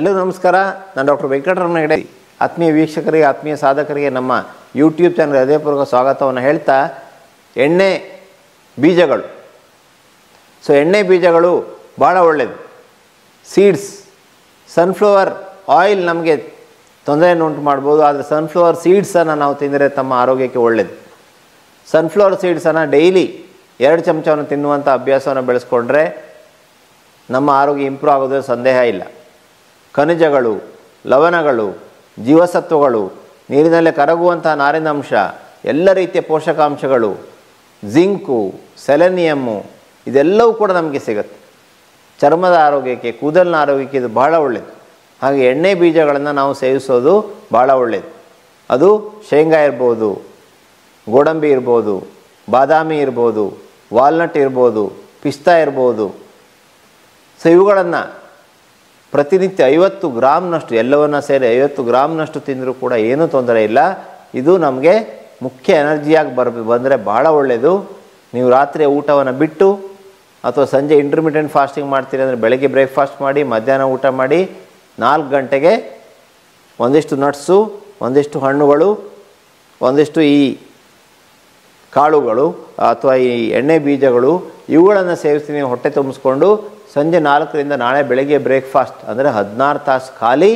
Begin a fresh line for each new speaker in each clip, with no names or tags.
ಎಲ್ಲರಿಗೂ ನಮಸ್ಕಾರ. ನಾನು ಡಾಕ್ಟರ್ ವೆಂಕಟರಮಣ ಹೆಗಡೆ. ಆತ್ಮೀಯ ವೀಕ್ಷಕರಿಗೆ, ಆತ್ಮೀಯ ಸಾಧಕರಿಗೆ ನಮ್ಮ ಯೂಟ್ಯೂಬ್ ಚಾನಲ್ ಹೃದಯಪೂರ್ವಕ ಸ್ವಾಗತವನ್ನು ಹೇಳ್ತಾ, ಎಣ್ಣೆ ಬೀಜಗಳು. ಎಣ್ಣೆ ಬೀಜಗಳು ಭಾಳ ಒಳ್ಳೆಯದು. ಸೀಡ್ಸ್, ಸನ್ಫ್ಲವರ್ ಆಯಿಲ್ ನಮಗೆ ತೊಂದರೆಯನ್ನು ಉಂಟು ಮಾಡ್ಬೋದು, ಆದರೆ ಸನ್ಫ್ಲವರ್ ಸೀಡ್ಸನ್ನು ನಾವು ತಿಂದರೆ ತಮ್ಮ ಆರೋಗ್ಯಕ್ಕೆ ಒಳ್ಳೆಯದು. ಸನ್ಫ್ಲವರ್ ಸೀಡ್ಸನ್ನು ಡೈಲಿ 2 ಚಮಚವನ್ನು ತಿನ್ನುವಂಥ ಅಭ್ಯಾಸವನ್ನು ಬೆಳೆಸ್ಕೊಂಡ್ರೆ ನಮ್ಮ ಆರೋಗ್ಯ ಇಂಪ್ರೂವ್ ಆಗೋದ್ರ ಸಂದೇಹ ಇಲ್ಲ. ಖನಿಜಗಳು, ಲವಣಗಳು, ಜೀವಸತ್ವಗಳು, ನೀರಿನಲ್ಲಿ ಕರಗುವಂತಹ ನಾರಿನಾಂಶ, ಎಲ್ಲ ರೀತಿಯ ಪೋಷಕಾಂಶಗಳು, ಜಿಂಕು, ಸೆಲೆನಿಯಮ್ಮು, ಇದೆಲ್ಲವೂ ಕೂಡ ನಮಗೆ ಸಿಗುತ್ತೆ. ಚರ್ಮದ ಆರೋಗ್ಯಕ್ಕೆ, ಕೂದಲಿನ ಆರೋಗ್ಯಕ್ಕೆ ಇದು ಭಾಳ ಒಳ್ಳೆಯದು. ಹಾಗೆ ಎಣ್ಣೆ ಬೀಜಗಳನ್ನು ನಾವು ಸೇವಿಸೋದು ಭಾಳ ಒಳ್ಳೆಯದು. ಅದು ಶೇಂಗಾ ಇರ್ಬೋದು, ಗೋಡಂಬಿ ಇರ್ಬೋದು, ಬಾದಾಮಿ ಇರ್ಬೋದು, ವಾಲ್ನಟ್ ಇರ್ಬೋದು, ಪಿಸ್ತಾ ಇರ್ಬೋದು. ಇವುಗಳನ್ನು ಪ್ರತಿನಿತ್ಯ 50 ಗ್ರಾಮ್ನಷ್ಟು, ಎಲ್ಲವನ್ನ ಸೇರಿ 50 ಗ್ರಾಮ್ನಷ್ಟು ತಿಂದರೂ ಕೂಡ ಏನೂ ತೊಂದರೆ ಇಲ್ಲ. ಇದು ನಮಗೆ ಮುಖ್ಯ ಎನರ್ಜಿಯಾಗಿ ಬಂದರೆ ಭಾಳ ಒಳ್ಳೆಯದು. ನೀವು ರಾತ್ರಿ ಊಟವನ್ನು ಬಿಟ್ಟು ಅಥವಾ ಸಂಜೆ ಇಂಟರ್ಮಿಟೆಂಟ್ ಫಾಸ್ಟಿಂಗ್ ಮಾಡ್ತೀರಿ ಅಂದರೆ ಬೆಳಗ್ಗೆ ಬ್ರೇಕ್ಫಾಸ್ಟ್ ಮಾಡಿ, ಮಧ್ಯಾಹ್ನ ಊಟ ಮಾಡಿ, 4 ಗಂಟೆಗೆ ಒಂದಿಷ್ಟು ನಟ್ಸು, ಒಂದಿಷ್ಟು ಹಣ್ಣುಗಳು, ಒಂದಿಷ್ಟು ಈ ಕಾಳುಗಳು ಅಥವಾ ಈ ಎಣ್ಣೆ ಬೀಜಗಳು, ಇವುಗಳನ್ನು ಸೇವಿಸಿ ನೀವು ಹೊಟ್ಟೆ ತುಂಬಿಸ್ಕೊಂಡು ಸಂಜೆ 4ರಿಂದ ನಾಳೆ ಬೆಳಗ್ಗೆ ಬ್ರೇಕ್ಫಾಸ್ಟ್ ಅಂದರೆ 16 ತಾಸು ಖಾಲಿ,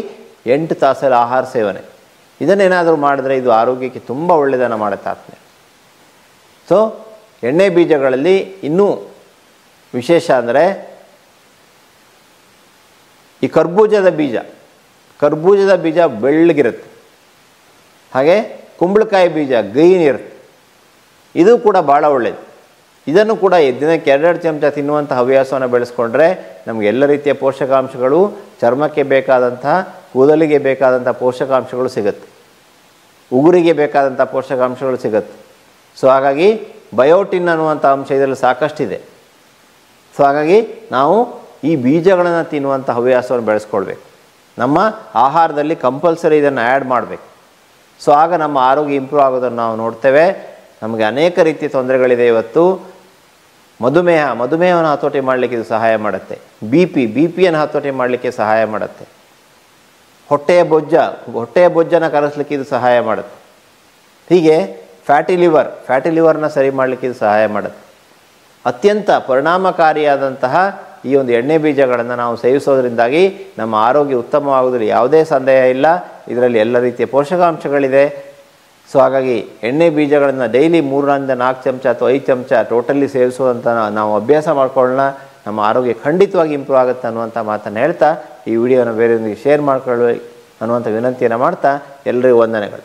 8 ತಾಸಲ್ಲಿ ಆಹಾರ ಸೇವನೆ. ಇದನ್ನೇನಾದರೂ ಮಾಡಿದ್ರೆ ಇದು ಆರೋಗ್ಯಕ್ಕೆ ತುಂಬ ಒಳ್ಳೆಯದನ್ನು ಮಾಡುತ್ತೆ ಆತ್ಮೀಯ. ಎಣ್ಣೆ ಬೀಜಗಳಲ್ಲಿ ಇನ್ನೂ ವಿಶೇಷ ಅಂದರೆ ಈ ಕರ್ಬೂಜದ ಬೀಜ ಬೆಳ್ಳಗಿರುತ್ತೆ. ಹಾಗೆ ಕುಂಬಳಕಾಯಿ ಬೀಜ ಗ್ರೀನ್ ಇರುತ್ತೆ. ಇದು ಕೂಡ ಭಾಳ ಒಳ್ಳೆಯದು. ಇದನ್ನು ಕೂಡ ದಿನಕ್ಕೆ 2 ಚಮಚ ತಿನ್ನುವಂಥ ಹವ್ಯಾಸವನ್ನು ಬೆಳೆಸ್ಕೊಂಡ್ರೆ ನಮಗೆ ಎಲ್ಲ ರೀತಿಯ ಪೋಷಕಾಂಶಗಳು, ಚರ್ಮಕ್ಕೆ ಬೇಕಾದಂತಹ, ಕೂದಲಿಗೆ ಬೇಕಾದಂಥ ಪೋಷಕಾಂಶಗಳು ಸಿಗುತ್ತೆ, ಉಗುರಿಗೆ ಬೇಕಾದಂಥ ಪೋಷಕಾಂಶಗಳು ಸಿಗುತ್ತೆ. ಹಾಗಾಗಿ ಬಯೋಟಿನ್ ಅನ್ನುವಂಥ ಅಂಶ ಇದರಲ್ಲಿ ಸಾಕಷ್ಟಿದೆ. ಹಾಗಾಗಿ ನಾವು ಈ ಬೀಜಗಳನ್ನು ತಿನ್ನುವಂಥ ಹವ್ಯಾಸವನ್ನು ಬೆಳೆಸ್ಕೊಳ್ಬೇಕು. ನಮ್ಮ ಆಹಾರದಲ್ಲಿ ಕಂಪಲ್ಸರಿ ಇದನ್ನು ಆ್ಯಡ್ ಮಾಡಬೇಕು. ಆಗ ನಮ್ಮ ಆರೋಗ್ಯ ಇಂಪ್ರೂವ್ ಆಗೋದನ್ನು ನಾವು ನೋಡ್ತೇವೆ. ನಮಗೆ ಅನೇಕ ರೀತಿಯ ತೊಂದರೆಗಳಿದೆ ಇವತ್ತು. ಮಧುಮೇಹವನ್ನು ಹತೋಟಿ ಮಾಡಲಿಕ್ಕೆ ಇದು ಸಹಾಯ ಮಾಡುತ್ತೆ. ಬಿ ಪಿಯನ್ನು ಹತೋಟಿ ಮಾಡಲಿಕ್ಕೆ ಸಹಾಯ ಮಾಡುತ್ತೆ. ಹೊಟ್ಟೆಯ ಬೊಜ್ಜನ್ನು ಕರಗಿಸ್ಲಿಕ್ಕೆ ಇದು ಸಹಾಯ ಮಾಡುತ್ತೆ. ಹೀಗೆ ಫ್ಯಾಟಿ ಲಿವರ್ನ ಸರಿ ಮಾಡಲಿಕ್ಕೆ ಇದು ಸಹಾಯ ಮಾಡುತ್ತೆ. ಅತ್ಯಂತ ಪರಿಣಾಮಕಾರಿಯಾದಂತಹ ಈ ಒಂದು ಎಣ್ಣೆ ಬೀಜಗಳನ್ನು ನಾವು ಸೇವಿಸೋದ್ರಿಂದಾಗಿ ನಮ್ಮ ಆರೋಗ್ಯ ಉತ್ತಮವಾಗೋದ್ರಲ್ಲಿ ಯಾವುದೇ ಸಂದೇಹ ಇಲ್ಲ. ಇದರಲ್ಲಿ ಎಲ್ಲ ರೀತಿಯ ಪೋಷಕಾಂಶಗಳಿದೆ. ಹಾಗಾಗಿ ಎಣ್ಣೆ ಬೀಜಗಳನ್ನು ಡೈಲಿ 3ರಿಂದ 4 ಚಮಚ ಅಥವಾ 5 ಚಮಚ ಟೋಟಲಿ ಸೇವಿಸುವಂಥ ನಾವು ಅಭ್ಯಾಸ ಮಾಡ್ಕೊಳ್ಳೋಣ. ನಮ್ಮ ಆರೋಗ್ಯ ಖಂಡಿತವಾಗಿ ಇಂಪ್ರೂವ್ ಆಗುತ್ತೆ ಅನ್ನುವಂಥ ಮಾತನ್ನು ಹೇಳ್ತಾ ಈ ವಿಡಿಯೋನ ಬೇರೆಯೊಂದಿಗೆ ಶೇರ್ ಮಾಡ್ಕೊಳ್ಳಿ ಅನ್ನುವಂಥ ವಿನಂತಿಯನ್ನು ಮಾಡ್ತಾ ಎಲ್ಲರಿಗೂ ವಂದನೆಗಳು.